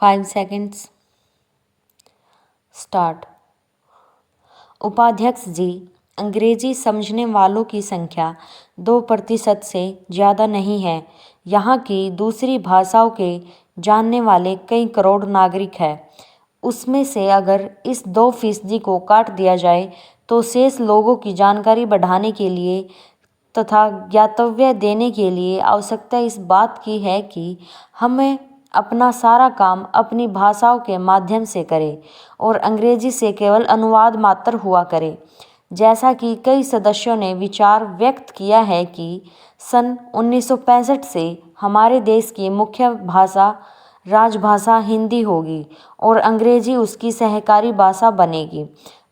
5 seconds start. उपाध्यक्ष जी, अंग्रेजी समझने वालों की संख्या 2% से ज़्यादा नहीं है। यहाँ की दूसरी भाषाओं के जानने वाले कई करोड़ नागरिक हैं। उसमें से अगर इस 2% को काट दिया जाए तो शेष लोगों की जानकारी बढ़ाने के लिए तथा ज्ञातव्य देने के लिए आवश्यकता इस बात की है कि हमें अपना सारा काम अपनी भाषाओं के माध्यम से करें और अंग्रेजी से केवल अनुवाद मात्र हुआ करे। जैसा कि कई सदस्यों ने विचार व्यक्त किया है कि सन 1965 से हमारे देश की मुख्य भाषा राजभाषा हिंदी होगी और अंग्रेजी उसकी सहकारी भाषा बनेगी।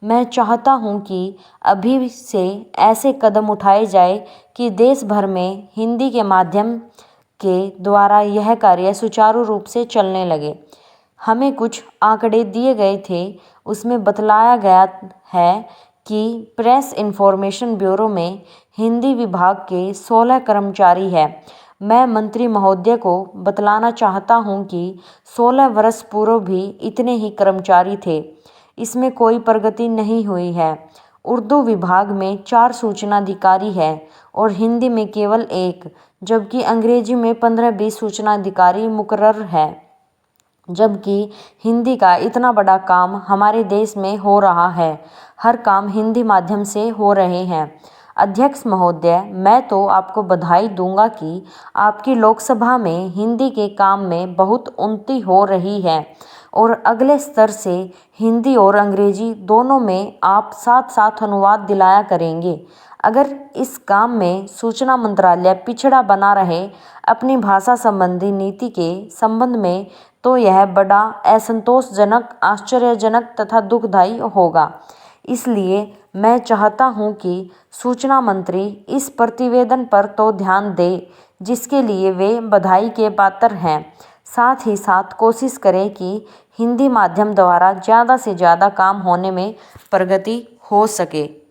मैं चाहता हूं कि अभी से ऐसे कदम उठाए जाए कि देश भर में हिंदी के माध्यम के द्वारा यह कार्य सुचारू रूप से चलने लगे। हमें कुछ आंकड़े दिए गए थे, उसमें बतलाया गया है कि प्रेस इन्फॉर्मेशन ब्यूरो में हिंदी विभाग के 16 कर्मचारी हैं। मैं मंत्री महोदय को बतलाना चाहता हूं कि 16 वर्ष पूर्व भी इतने ही कर्मचारी थे। इसमें कोई प्रगति नहीं हुई है। उर्दू विभाग में 4 सूचनाधिकारी हैं और हिंदी में केवल 1, जबकि अंग्रेजी में 15-20 सूचनाधिकारी मुकर्रर हैं। जबकि हिंदी का इतना बड़ा काम हमारे देश में हो रहा है, हर काम हिंदी माध्यम से हो रहे हैं। अध्यक्ष महोदय, मैं तो आपको बधाई दूंगा कि आपकी लोकसभा में हिंदी के काम में बहुत उन्नति हो रही है और अगले स्तर से हिंदी और अंग्रेजी दोनों में आप साथ साथ अनुवाद दिलाया करेंगे। अगर इस काम में सूचना मंत्रालय पिछड़ा बना रहे अपनी भाषा संबंधी नीति के संबंध में, तो यह बड़ा असंतोषजनक, आश्चर्यजनक तथा दुखदायी होगा। इसलिए मैं चाहता हूं कि सूचना मंत्री इस प्रतिवेदन पर तो ध्यान दें, जिसके लिए वे बधाई के पात्र हैं। साथ ही साथ कोशिश करें कि हिंदी माध्यम द्वारा ज़्यादा से ज़्यादा काम होने में प्रगति हो सके।